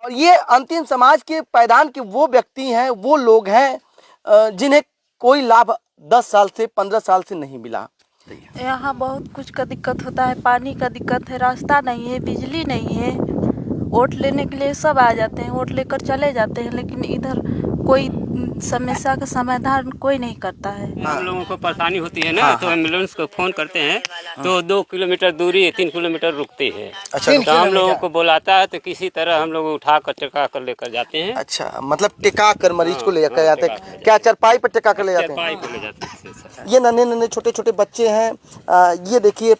और ये अंतिम समाज के पायदान के वो व्यक्ति हैं, वो लोग हैं जिन्हें कोई लाभ 10 साल से 15 साल से नहीं मिला। यहाँ बहुत कुछ का दिक्कत होता है, पानी का दिक्कत है, रास्ता नहीं है, बिजली नहीं है। वोट लेने के लिए सब आ जाते हैं, वोट लेकर चले जाते हैं, लेकिन इधर कोई समस्या का समाधान कोई नहीं करता है। हम लोगों को परेशानी होती है ना, तो एम्बुलेंस को फोन करते हैं तो 2 किलोमीटर दूरी 3 किलोमीटर रुकते हैं। अच्छा, तो हम लोगों को बुलाता है तो किसी तरह हम लोग उठा कर टिका कर लेकर जाते हैं। अच्छा, मतलब टिका कर मरीज को ले जाकर जाते हैं, क्या चारपाई पर टिका कर ले जाते हैं? चारपाई पे ले जाते हैं। ये नन्हे नन्हे छोटे छोटे बच्चे हैं, ये देखिए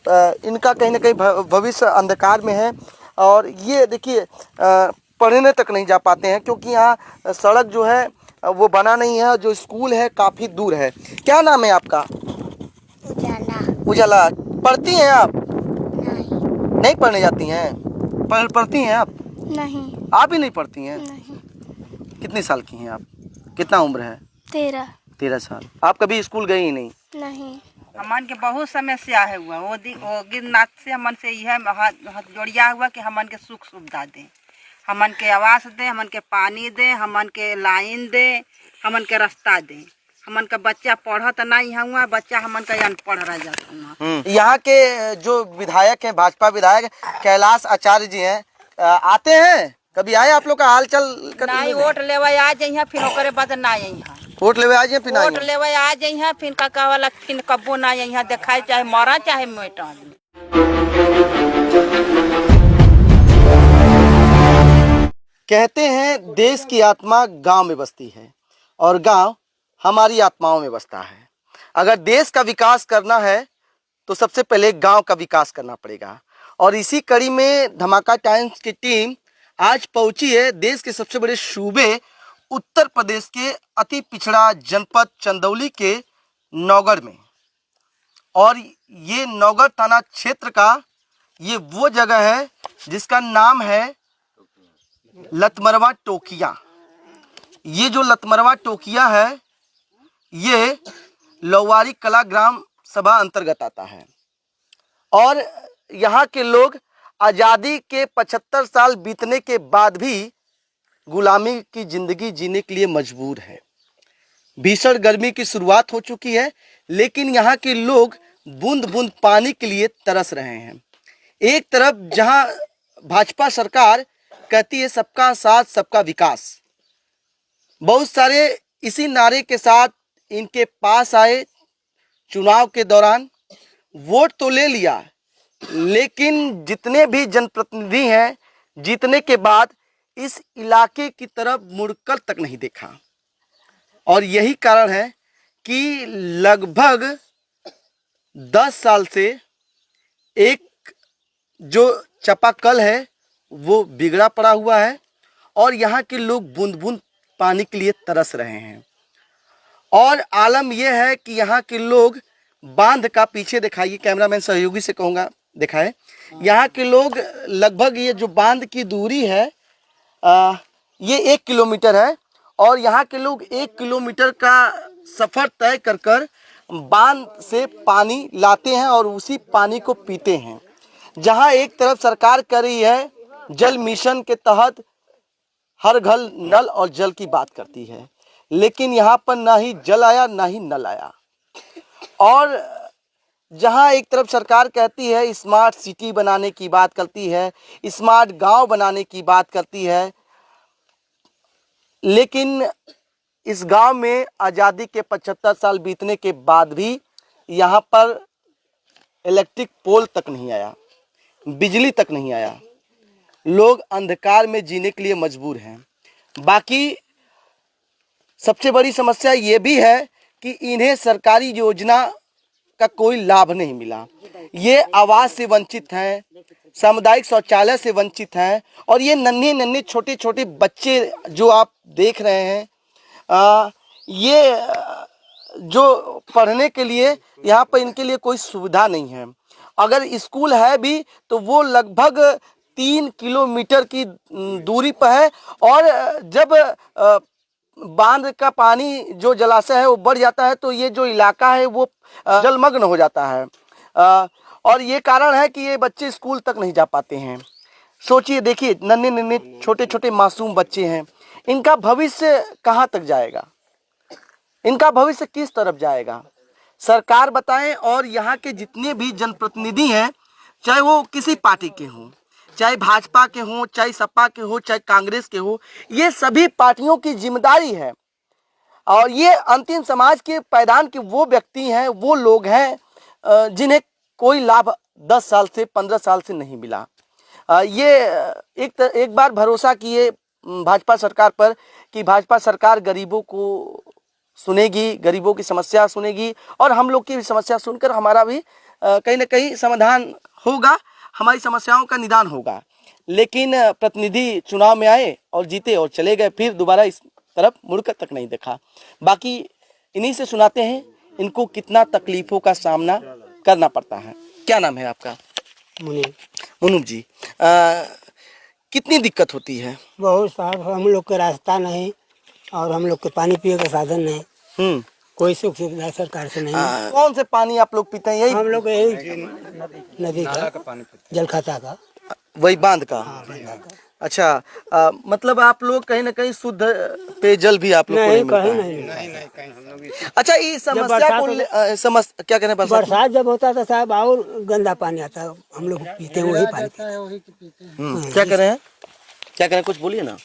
इनका कहीं ना कहीं भविष्य अंधकार में है। और ये देखिए पढ़ने तक नहीं जा पाते हैं क्योंकि यहाँ सड़क जो है वो बना नहीं है, जो स्कूल है काफ़ी दूर है। क्या नाम है आपका? उजाला। उजाला। पढ़ती हैं आप? नहीं। नहीं पढ़ने जाती हैं? पढ़ती हैं आप? नहीं। आप ही नहीं पढ़ती हैं? नहीं। कितने साल की हैं आप? कितना उम्र है? 13 साल। आप कभी स्कूल गई ही नहीं? नहीं। हमन के बहुत समस्या है हुआ वो गिरनाथ से हमन से यह हाथ जोड़िया हुआ कि हमन के सुख सुविधा दे, हमन के आवास दे, हमन के पानी दे, हमन के लाइन दे, हमन के रास्ता दे। हमन का बच्चा पढ़त नहीं हुआ, बच्चा हमन का अनपढ़ रह जाता। यहाँ के जो विधायक हैं, भाजपा विधायक कैलाश आचार्य जी हैं, आते हैं? कभी आए आप लोग का हाल चाल? नहीं, वोट लेवे आ जाइए फिर ओकरे बाद ना यहाँ वोट लेवे आ जाइए फिर वोट लेवे आ जाइए फिर का कहला फिर कब्बो ना यहाँ दिखाई, चाहे मरा चाहे मिटा। कहते हैं देश की आत्मा गांव में बसती है और गांव हमारी आत्माओं में बसता है। अगर देश का विकास करना है तो सबसे पहले गांव का विकास करना पड़ेगा। और इसी कड़ी में धमाका टाइम्स की टीम आज पहुंची है देश के सबसे बड़े सूबे उत्तर प्रदेश के अति पिछड़ा जनपद चंदौली के नौगढ़ में। और ये नौगढ़ थाना क्षेत्र का ये वो जगह है जिसका नाम है लतमरवा टोकिया। ये जो लतमरवा टोकिया है ये लौवारी कला ग्राम सभा अंतर्गत आता है। और यहाँ के लोग आज़ादी के 75 साल बीतने के बाद भी गुलामी की जिंदगी जीने के लिए मजबूर है। भीषण गर्मी की शुरुआत हो चुकी है, लेकिन यहाँ के लोग बूंद बूंद पानी के लिए तरस रहे हैं। एक तरफ जहाँ भाजपा सरकार कहती है सबका साथ सबका विकास, बहुत सारे इसी नारे के साथ इनके पास आए, चुनाव के दौरान वोट तो ले लिया, लेकिन जितने भी जनप्रतिनिधि हैं जीतने के बाद इस इलाके की तरफ मुड़कर तक नहीं देखा। और यही कारण है कि लगभग 10 साल से एक जो चापाकल है वो बिगड़ा पड़ा हुआ है और यहाँ के लोग बूंद बूंद पानी के लिए तरस रहे हैं। और आलम यह है कि यहाँ के लोग बांध का पीछे दिखाइए, कैमरामैन सहयोगी से कहूँगा दिखाए, यहाँ के लोग लगभग ये जो बांध की दूरी है ये 1 किलोमीटर है और यहाँ के लोग 1 किलोमीटर का सफ़र तय कर कर बांध से पानी लाते हैं और उसी पानी को पीते हैं। जहाँ एक तरफ सरकार कर रही है जल मिशन के तहत हर घर नल और जल की बात करती है, लेकिन यहाँ पर ना ही जल आया ना ही नल आया। और जहाँ एक तरफ सरकार कहती है स्मार्ट सिटी बनाने की बात करती है, स्मार्ट गांव बनाने की बात करती है, लेकिन इस गांव में आज़ादी के 75 साल बीतने के बाद भी यहाँ पर इलेक्ट्रिक पोल तक नहीं आया, बिजली तक नहीं आया। लोग अंधकार में जीने के लिए मजबूर हैं। बाकी सबसे बड़ी समस्या ये भी है कि इन्हें सरकारी योजना का कोई लाभ नहीं मिला। ये आवास से वंचित हैं, सामुदायिक शौचालय से वंचित हैं और ये नन्हे नन्हे छोटे छोटे बच्चे जो आप देख रहे हैं ये जो पढ़ने के लिए यहाँ पर इनके लिए कोई सुविधा नहीं है। अगर स्कूल है भी तो वो लगभग 3 किलोमीटर की दूरी पर है और जब बांध का पानी जो जलाशय है वो बढ़ जाता है तो ये जो इलाका है वो जलमग्न हो जाता है और ये कारण है कि ये बच्चे स्कूल तक नहीं जा पाते हैं। सोचिए, देखिए, नन्हे नन्हे छोटे छोटे मासूम बच्चे हैं, इनका भविष्य कहाँ तक जाएगा, इनका भविष्य किस तरफ जाएगा, सरकार बताएं। और यहाँ के जितने भी जनप्रतिनिधि हैं, चाहे वो किसी पार्टी के हों, चाहे भाजपा के हों, चाहे सपा के हो, चाहे कांग्रेस के हो, ये सभी पार्टियों की जिम्मेदारी है। और ये अंतिम समाज के पायदान के वो व्यक्ति हैं, वो लोग हैं जिन्हें कोई लाभ 10 साल से 15 साल से नहीं मिला। ये एक बार भरोसा किए भाजपा सरकार पर कि भाजपा सरकार गरीबों को सुनेगी, गरीबों की समस्या सुनेगी और हम लोग की भी समस्या सुनकर हमारा भी कहीं ना कहीं समाधान होगा, हमारी समस्याओं का निदान होगा। लेकिन प्रतिनिधि चुनाव में आए और जीते और चले गए, फिर दोबारा इस तरफ मुड़कर तक नहीं देखा। बाकी इन्हीं से सुनाते हैं इनको कितना तकलीफों का सामना करना पड़ता है। क्या नाम है आपका? मुनीब जी, कितनी दिक्कत होती है? बहुत साहब, हम लोग का रास्ता नहीं और हम लोग के पानी पिए का साधन नहीं, कोई सुख सुविधा सरकार से नहीं। कौन से पानी आप लोग पीते हैं? यही हम लोग यही नदी का पानी, जल खाता का, वही बांध का। अच्छा, मतलब आप लोग कहीं ना कहीं शुद्ध पेयजल भी आप लोग को नहीं मिलता है? अच्छा, ये समस्या को क्या कहने, बरसात जब होता था साहब और गंदा पानी आता है, हम लोग पीते हैं वही पानी। क्या कह रहे हैं, क्या कह रहे हैं, कुछ बोलिए ना,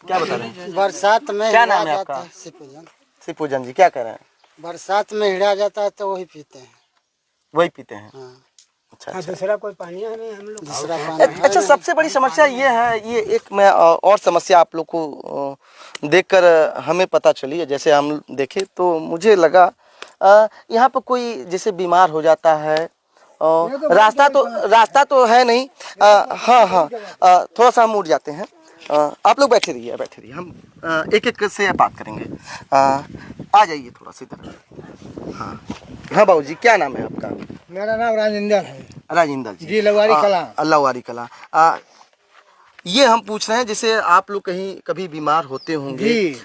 क्या बता रहे हैं? बरसात में क्या नाम है आपका? सिपूजन जी, क्या कह रहे हैं? बरसात में हिड़ा जाता है तो वही पीते हैं, वही पीते हैं। अच्छा, दूसरा कोई पानी है नहीं हम लोग, दूसरा पानी। अच्छा, सबसे बड़ी समस्या ये है, ये एक मैं और समस्या आप लोग को देखकर हमें पता चली है, जैसे हम देखे तो मुझे लगा यहाँ पर कोई जैसे बीमार हो जाता है, रास्ता तो है नहीं। हाँ, थोड़ा सा हम उठ जाते हैं, आप लोग बैठे रहिए, हम एक एक से बात करेंगे। आ जाइए थोड़ा सी तरफ। हाँ बाबू जी, क्या नाम है आपका? मेरा नाम राजेंद्र है। राजेंद्र जी, लवारी कला। लवारी कला। ये हम पूछ रहे हैं, जैसे आप लोग कहीं कभी बीमार होते होंगे,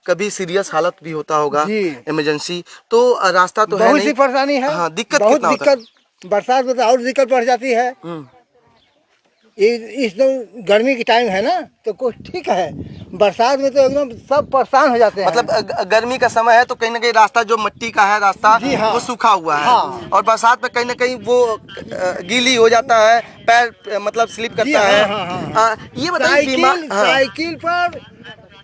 कभी सीरियस हालत भी होता होगा, इमरजेंसी, तो रास्ता तो है नहीं, बहुत सी परेशानी है। हाँ, दिक्कत बहुत कितना होता है? बरसात में तो और दिक्कत बढ़ जाती है। इस गर्मी की टाइम है ना, तो कुछ ठीक है, बरसात में तो एकदम सब परेशान हो जाते हैं। मतलब गर्मी का समय है तो कहीं ना कहीं रास्ता जो मिट्टी का है रास्ता, हाँ। वो सूखा हुआ है, और बरसात में कहीं ना कहीं वो गीली हो जाता है, पैर मतलब स्लिप करता है। ये बताइए, साइकिल पर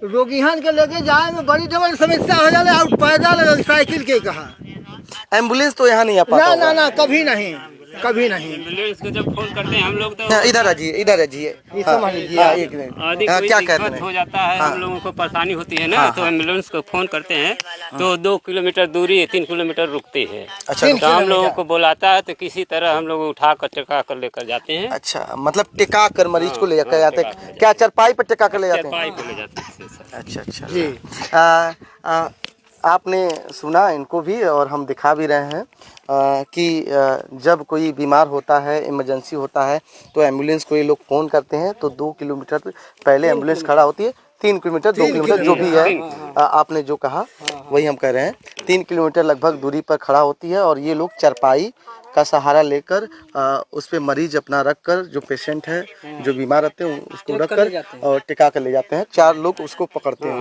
रोगिहन के लेके जाए में बड़ी डबल समस्या हो जाए, और पैदल साइकिल के कहा एम्बुलेंस तो यहाँ नहीं आ पाता? ना, कभी नहीं। एम्बुलेंस को जब फोन करते हैं हम लोग तो इधर आजिए। एक मिनट, क्या कहते हैं? हो जाता है, हम लोगों को परेशानी होती है ना, तो एम्बुलेंस को फोन करते हैं तो 2 किलोमीटर दूरी 3 किलोमीटर रुकती है। अच्छा, तो हम लोगों को बुलाता है तो किसी तरह हम लोग उठा कर टिका कर लेकर जाते हैं। अच्छा, मतलब टिका कर मरीज को ले जाते हैं? क्या चारपाई पर टिका कर ले जाते हैं? चारपाई पे ले जाते हैं सर। अच्छा जी। आपने सुना इनको भी, और हम दिखा भी रहे हैं कि जब कोई बीमार होता है, इमरजेंसी होता है, तो एम्बुलेंस को ये लोग फ़ोन करते हैं तो 2 किलोमीटर पहले एम्बुलेंस खड़ा होती है, 3 किलोमीटर 2 किलोमीटर जो भी है, आपने जो कहा वही हम कह रहे हैं, 3 किलोमीटर लगभग दूरी पर खड़ा होती है, और ये लोग चारपाई का सहारा लेकर उस पर मरीज अपना रख कर, जो पेशेंट है, जो बीमार रहते हैं, उसको रख कर और टिका कर ले जाते हैं। 4 लोग उसको पकड़ते हैं,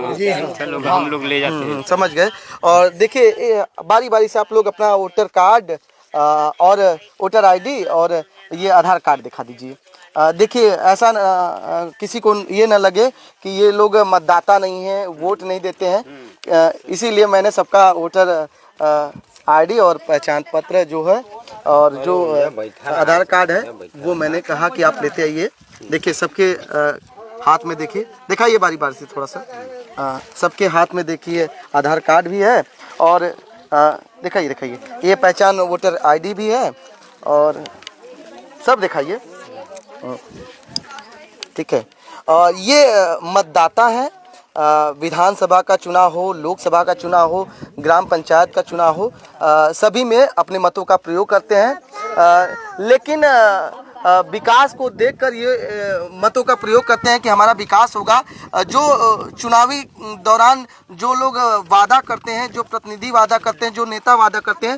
हम लोग ले जाते हैं। समझ गए। और देखिए, बारी बारी से आप लोग अपना वोटर कार्ड और वोटर ID और ये आधार कार्ड दिखा दीजिए। देखिए, ऐसा किसी को ये ना लगे कि ये लोग मतदाता नहीं हैं, वोट नहीं देते हैं, इसीलिए मैंने सबका वोटर ID और पहचान पत्र जो है और जो आधार कार्ड है वो मैंने कहा कि आप लेते आइए। देखिए, सबके हाथ में दिखाइए बारी बारी से थोड़ा सा, सबके हाथ में देखिए आधार कार्ड भी है, और दिखाइए ये पहचान वोटर ID भी है, और सब दिखाइए, ठीक है। और ये मतदाता है, विधानसभा का चुनाव हो, लोकसभा का चुनाव हो, ग्राम पंचायत का चुनाव हो, सभी में अपने मतों का प्रयोग करते हैं, लेकिन विकास को देखकर ये मतों का प्रयोग करते हैं कि हमारा विकास होगा। जो चुनावी दौरान जो लोग वादा करते हैं, जो प्रतिनिधि वादा करते हैं, जो नेता वादा करते हैं,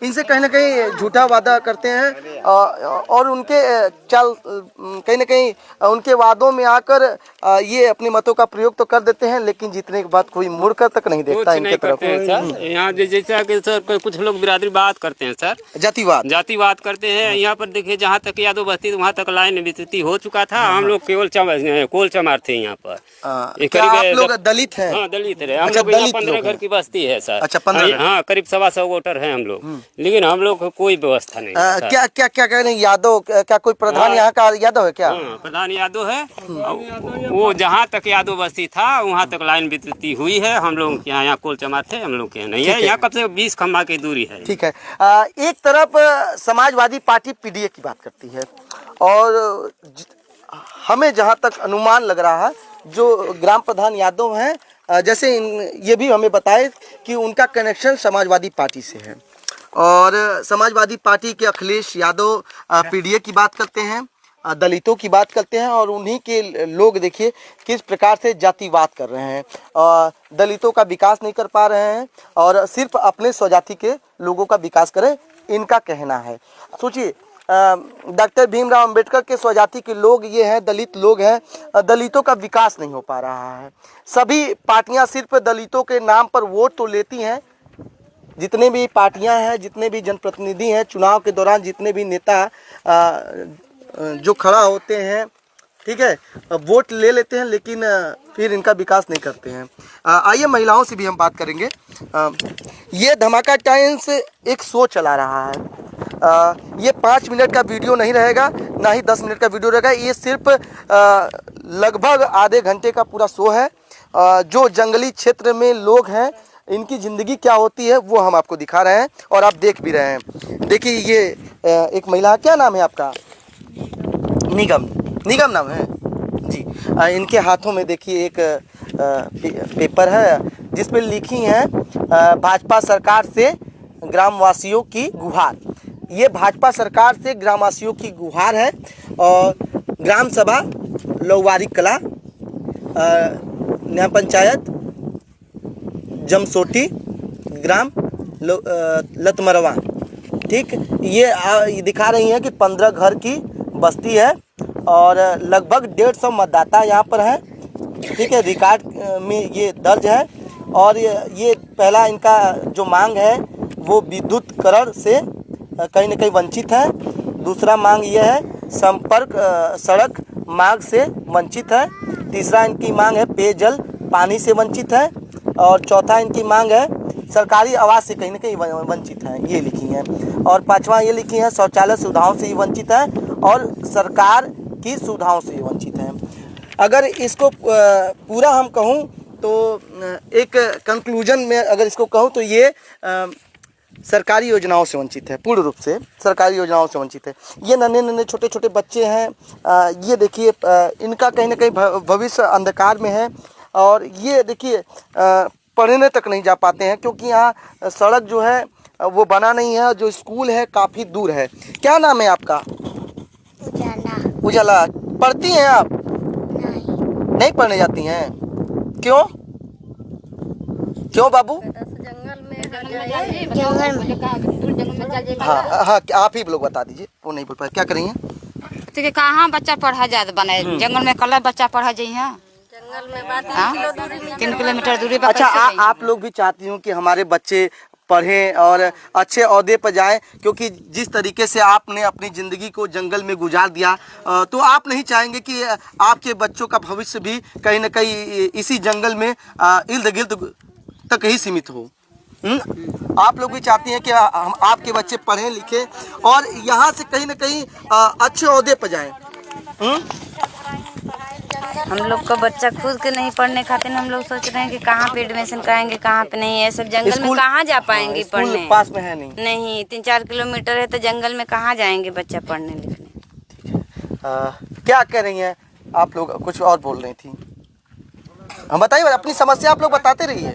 इनसे कहीं ना कहीं झूठा वादा करते हैं, और उनके चाल कहीं ना कहीं उनके वादों में आकर ये अपने मतों का प्रयोग तो कर देते हैं, लेकिन जीतने के बाद कोई मुड़कर तक नहीं देखता कुछ इनके नहीं तरफ। करते हैं सर। यहाँ जैसा कि सर कुछ लोग बिरादरी बात करते हैं सर, जातिवाद। जातिवाद करते हैं। यहाँ पर देखिए जहाँ तक यादव बस्ती वहाँ तक लाइन विस्तृति हो चुका था। हम लोग केवल कोल चमार थे यहाँ पर। ये क्या करीब आप लोग दलित हैं? हाँ दलित रहे हम अच्छा, लोग। यहाँ दलित 15 लोग घर हैं। की बस्ती है सर। अच्छा, 15 हाँ करीब 125 वोटर हैं हम लोग, लेकिन हम लोग को कोई व्यवस्था नहीं है सर। क्या क्या क्या कह रहे हैं यादव? क्या कोई प्रधान हाँ। यहाँ का यादव है क्या? हाँ, प्रधान यादव है। वो जहाँ तक यादव बस्ती था वहाँ तक लाइन विस्तृति हुई है। हम लोग के यहाँ कोल चमार थे, हम लोग के यहाँ नहीं है। यहाँ कब से 20 खम्बा की दूरी है। ठीक है। एक तरफ समाजवादी पार्टी पीडीए की बात करती है, और हमें जहाँ तक अनुमान लग रहा है जो ग्राम प्रधान यादव हैं, जैसे ये भी हमें बताए कि उनका कनेक्शन समाजवादी पार्टी से है, और समाजवादी पार्टी के अखिलेश यादव पीडीए की बात करते हैं, दलितों की बात करते हैं, और उन्हीं के लोग देखिए किस प्रकार से जातिवाद कर रहे हैं, दलितों का विकास नहीं कर पा रहे हैं और सिर्फ अपने स्वजाति के लोगों का विकास करें, इनका कहना है। सोचिए, डॉक्टर भीमराव अंबेडकर के स्वजाति के लोग ये हैं, दलित लोग हैं, दलितों का विकास नहीं हो पा रहा है। सभी पार्टियां सिर्फ दलितों के नाम पर वोट तो लेती हैं। जितने भी पार्टियां हैं, जितने भी जनप्रतिनिधि हैं, चुनाव के दौरान जितने भी नेता जो खड़ा होते हैं, ठीक है, वोट ले लेते हैं, लेकिन फिर इनका विकास नहीं करते हैं। आइए महिलाओं से भी हम बात करेंगे। ये धमाका टाइम्स एक शो चला रहा है। ये 5 मिनट का वीडियो नहीं रहेगा, ना ही 10 मिनट का वीडियो रहेगा। ये सिर्फ लगभग आधे घंटे का पूरा शो है। जो जंगली क्षेत्र में लोग हैं, इनकी ज़िंदगी क्या होती है वो हम आपको दिखा रहे हैं, और आप देख भी रहे हैं। देखिए, ये एक महिला, क्या नाम है आपका? निगम। निगम नाम है जी। इनके हाथों में देखिए एक पेपर है जिस पे लिखी है भाजपा सरकार से ग्रामवासियों की गुहार। ये भाजपा सरकार से ग्रामवासियों की गुहार है, और ग्राम सभा लौवारी कला, न्याय पंचायत जमसोटी, ग्राम लतमरवा, ठीक। ये दिखा रही हैं कि 15 घर की बस्ती है, और लगभग 150 मतदाता यहाँ पर हैं, ठीक है। रिकॉर्ड में ये दर्ज है, और ये पहला इनका जो मांग है वो विद्युतीकरण से कहीं न कहीं वंचित है। दूसरा मांग ये है संपर्क सड़क मार्ग से वंचित है। तीसरा इनकी मांग है पेयजल पानी से वंचित है, और चौथा इनकी मांग है सरकारी आवास से कहीं न कहीं वंचित है, ये लिखी है। और पांचवा ये लिखी है शौचालय सुविधाओं से वंचित है, और सरकार की सुविधाओं से वंचित है। अगर इसको पूरा हम कहूँ तो एक कंक्लूजन में अगर इसको कहूँ तो ये सरकारी योजनाओं से वंचित है, पूर्ण रूप से सरकारी योजनाओं से वंचित है। ये नन्हे नन्हे छोटे छोटे बच्चे हैं, ये देखिए इनका कहीं ना कहीं भविष्य अंधकार में है, और ये देखिए पढ़ने तक नहीं जा पाते हैं, क्योंकि यहाँ सड़क जो है वो बना नहीं है, जो स्कूल है काफ़ी दूर है। क्या नाम है आपका? उजाला। उजाला। पढ़ती हैं आप? नहीं। नहीं पढ़ने जाती हैं? क्यों? क्यों बाबू? जंगल में। हाँ हाँ, आप ही लोग बता दीजिए, वो नहीं बोल पाए। क्या करेंगे? तो कहाँ बच्चा पढ़ा जात बने, जंगल में कल बच्चा पढ़ा जाइ है, जंगल में 3 किलोमीटर दूरी पर। अच्छा, आप लोग भी चाहती हूँ कि हमारे बच्चे पढ़ें और अच्छे ओहदे पर जाएं, क्योंकि जिस तरीके से आपने अपनी ज़िंदगी को जंगल में गुजार दिया, तो आप नहीं चाहेंगे कि आपके बच्चों का भविष्य भी कहीं ना कहीं इसी जंगल में इर्द गिर्द तक ही सीमित हो। आप लोग भी चाहती हैं कि हम आपके बच्चे पढ़ें लिखें और यहाँ से कहीं ना कहीं अच्छे ओहदे पर जाएं। हम लोग का बच्चा खुद के नहीं पढ़ने खातिर हम लोग सोच रहे हैं कि कहाँ पे एडमिशन कराएंगे, कहाँ पे नहीं। ये सब जंगल में कहाँ जा पाएंगे पढ़ने? पास में है नहीं 3-4 किलोमीटर है, तो जंगल में कहाँ जाएंगे बच्चा पढ़ने लिखने। क्या कह रही हैं आप लोग? कुछ और बोल रही थी, हम बताइए अपनी समस्या आप लोग बताते रहिए।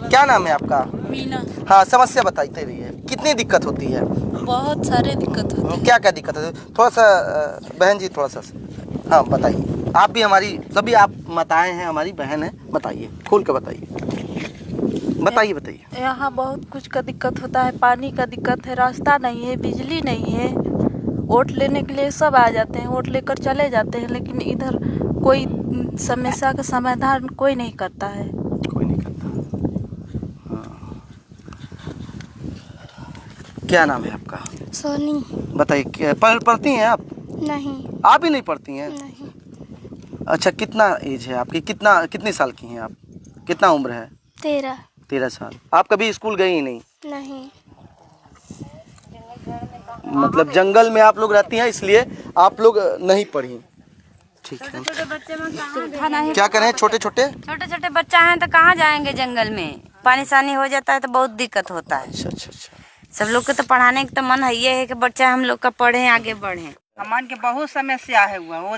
क्या नाम है आपका? मीना। हाँ, समस्या बताते रहिए। कितनी दिक्कत होती है? बहुत सारे दिक्कत होती है। क्या क्या दिक्कत है? थोड़ा सा बहन जी, थोड़ा सा हाँ बताइए। आप भी हमारी, सभी आप माताएं हैं, हमारी बहन है, बताइए, खोल के बताइए, बताइए बताइए। यहाँ बहुत कुछ का दिक्कत होता है। पानी का दिक्कत है, रास्ता नहीं है, बिजली नहीं है, वोट लेने के लिए सब आ जाते हैं, वोट लेकर चले जाते हैं, लेकिन इधर कोई समस्या का समाधान कोई नहीं करता है। कोई नहीं करता। हाँ। क्या नाम है आपका? सोनी। बताइए, पढ़ती हैं आप? नहीं। आप ही नहीं पढ़ती हैं? नहीं। अच्छा, कितना एज है आपकी? कितने साल की हैं आप? कितना उम्र है? 13। 13 साल। आप कभी स्कूल गई ही नहीं? नहीं। मतलब जंगल में आप लोग रहती हैं, इसलिए आप लोग नहीं पढ़ी। ठीक है। छोटे बच्चे में कहाँ क्या करें? छोटे छोटे बच्चा हैं तो कहाँ जाएंगे जंगल में? पानी सानी हो जाता है तो बहुत दिक्कत होता है। अच्छा अच्छा अच्छा। सब लोग के तो पढ़ाने का तो मन है कि बच्चा हम लोग का पढ़े, आगे बढ़े। हमन के बहुत समस्या है हुआ वो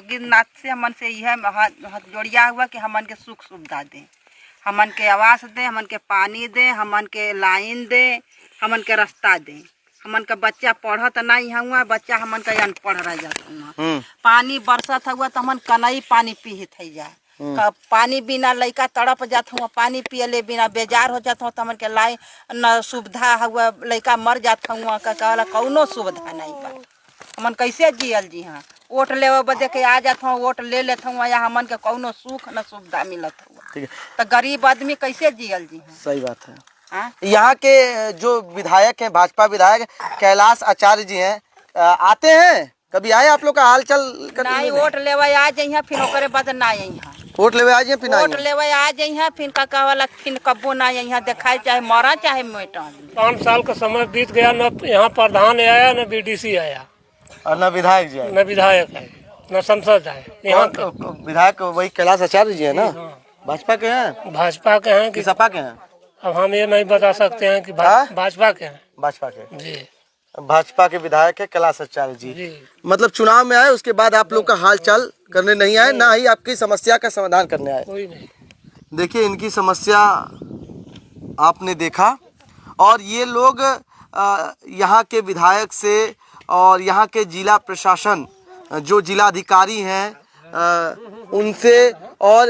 गिरनाथ से हमन से यह हाथ जोड़िया हुआ कि हमन के सुख सुविधा दे, हमन के आवास दे, हमन के पानी दे, हमन के लाइन दे, हमन के रास्ता दे। हमन का बच्चा पढ़त नहीं हुआ, बच्चा हमन का अनपढ़ रह जाता हुआ। पानी बरसत हुआ तो हमन कनई पानी पीत है जा, पानी बिना लड़का तड़प जात हुआ, पानी पियले बिना बेजार हो जात हुआ, तो हमन के लाई न सुविधा हुआ, लड़का मर जात हुआ, कहला कौनो सुविधा नहीं बा। हमन कैसे जियल जी? हाँ, वोट लेवे बदे के आ जात हूँ, वोट ले लेत हूँ, या हमन के कौनो सुख न सुविधा मिलत हुआ, तो गरीब आदमी कैसे जियल जी? हाँ, सही बात है। यहाँ के जो विधायक हैं, भाजपा विधायक कैलाश आचार्य जी हैं, आते हैं? कभी आए आप लोग का हाल चाल? नहीं, वोट लेवे आ जाइए, फिर ओकरे बाद ना यहाँ वोट लेवे आ जाइए, फिर वोट लेवे आ जाइए, फिर का वाला फिर कब्बो ना यहाँ दिखाए, चाहे मरा चाहे मेटा। 5 साल का समय बीत गया, न यहाँ प्रधान आया, न बीडीसी आया, और न विधायक जी आए, न विधायक है, न संसद है। यहाँ के विधायक वही कैलाश आचार्य जी है ना? भाजपा के हैं? भाजपा के हैं कि सपा के हैं? अब हम ये नहीं बता सकते हैं कि भाजपा के हैं। भाजपा के जी, भाजपा के विधायक है कैलाश आचार्य जी। जी। मतलब चुनाव में आए, उसके बाद आप लोग का हाल चाल करने नहीं आए, ना ही आपकी समस्या का समाधान करने आए? कोई नहीं। देखिए, इनकी समस्या आपने देखा, और ये लोग यहाँ के विधायक से और यहाँ के जिला प्रशासन, जो जिला अधिकारी हैं उनसे, और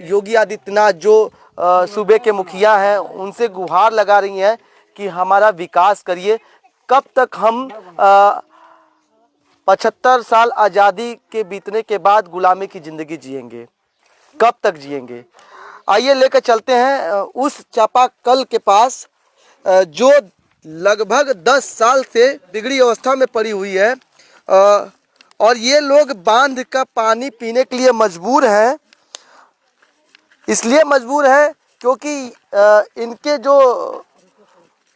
योगी आदित्यनाथ जो सूबे के मुखिया हैं, उनसे गुहार लगा रही हैं कि हमारा विकास करिए। कब तक हम 75 साल आज़ादी के बीतने के बाद गुलामी की ज़िंदगी जिएंगे? कब तक जिएंगे? आइए लेकर चलते हैं उस चापाकल के पास जो लगभग 10 साल से बिगड़ी अवस्था में पड़ी हुई है, और ये लोग बांध का पानी पीने के लिए मजबूर हैं। इसलिए मजबूर है क्योंकि इनके जो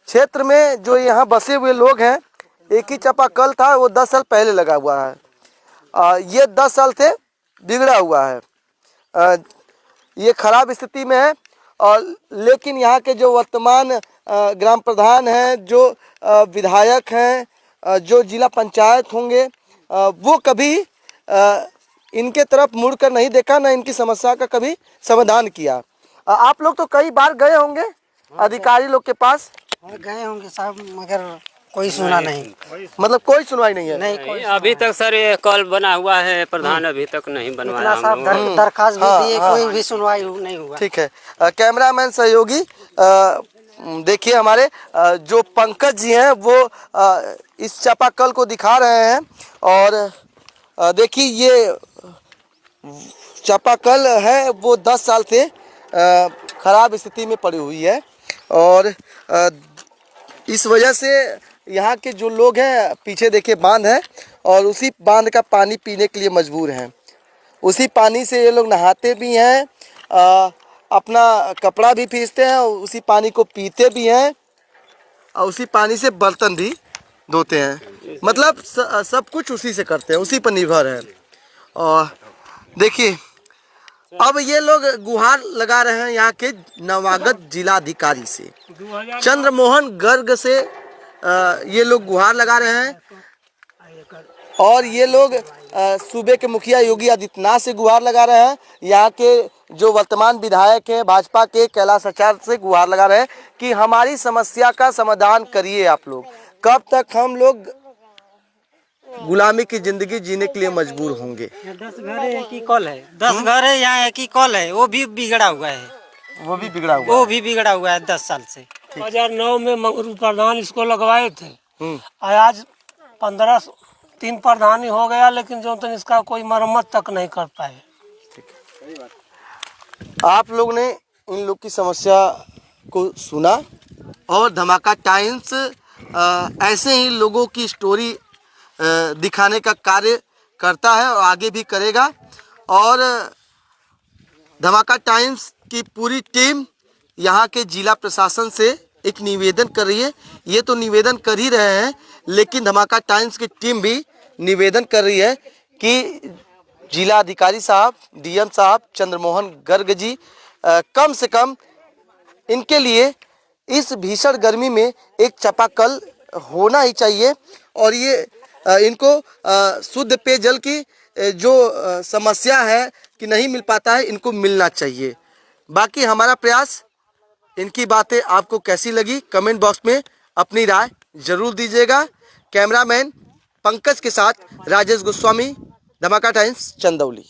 क्षेत्र में जो यहाँ बसे हुए लोग हैं, एक ही चापाकल था, वो 10 साल पहले लगा हुआ है। ये 10 साल से बिगड़ा हुआ है, ये खराब स्थिति में है। और लेकिन यहाँ के जो वर्तमान ग्राम प्रधान हैं, जो विधायक हैं, जो जिला पंचायत होंगे, वो कभी इनके तरफ मुड़कर नहीं देखा, ना इनकी समस्या का कभी समाधान किया। आप लोग तो कई बार गए होंगे अधिकारी लोग के पास? गए होंगे साहब, मगर कोई सुना नहीं। मतलब कोई सुनवाई नहीं है? नहीं, अभी तक सर ये कल बना हुआ है, प्रधान अभी तक नहीं बनवाया। दरखास्त भी दिए, कोई भी सुनवाई नहीं हुआ। ठीक है। कैमरामैन सहयोगी, देखिए हमारे जो पंकज जी हैं, वो इस चापाकल को दिखा रहे हैं, और देखिए ये चापाकल है, वो 10 साल से खराब स्थिति में पड़ी हुई है, और इस वजह से यहाँ के जो लोग हैं, पीछे देखिए बांध है, और उसी बांध का पानी पीने के लिए मजबूर हैं। उसी पानी से ये लोग नहाते भी हैं, अपना कपड़ा भी फीसते हैं, उसी पानी को पीते भी हैं, और उसी पानी से बर्तन भी धोते हैं। मतलब सब कुछ उसी से करते हैं, उसी पर निर्भर है। और देखिए, अब ये लोग गुहार लगा रहे हैं यहाँ के नवागत जिलाधिकारी से, चंद्रमोहन गर्ग से ये लोग गुहार लगा रहे हैं, और ये लोग सूबे के मुखिया योगी आदित्यनाथ से गुहार लगा रहे हैं। यहाँ के जो वर्तमान विधायक हैं भाजपा के कैलाश आचार्य से गुहार लगा रहे हैं कि हमारी समस्या का समाधान करिए आप लोग। कब तक हम लोग गुलामी की जिंदगी जीने के लिए मजबूर होंगे? 10 घर है, एक ही कॉल है। 10 घर है, यहाँ एक ही कॉल है, वो भी बिगड़ा हुआ है। वो भी बिगड़ा हुआ, वो भी बिगड़ा हुआ है 10 साल से। 2009 में मंगरू प्रधान इसको लगवाए थे, आज 15 3 प्रधानी हो गया, लेकिन जो तो इसका कोई मरम्मत तक नहीं कर पाए। आप लोग ने इन लोग की समस्या को सुना और धमाका टाइम्स ऐसे ही लोगों की स्टोरी दिखाने का कार्य करता है और आगे भी करेगा। और धमाका टाइम्स की पूरी टीम यहाँ के जिला प्रशासन से एक निवेदन कर रही है। ये तो निवेदन कर ही रहे हैं, लेकिन धमाका टाइम्स की टीम भी निवेदन कर रही है कि जिला अधिकारी साहब, डीएम साहब चंद्रमोहन गर्ग जी कम से कम इनके लिए इस भीषण गर्मी में एक चापाकल होना ही चाहिए। और ये इनको शुद्ध पेयजल की जो समस्या है कि नहीं मिल पाता है, इनको मिलना चाहिए। बाकी हमारा प्रयास, इनकी बातें आपको कैसी लगी कमेंट बॉक्स में अपनी राय जरूर दीजिएगा। कैमरामैन पंकज के साथ राजेश गोस्वामी, धमाका टाइम्स, चंदौली।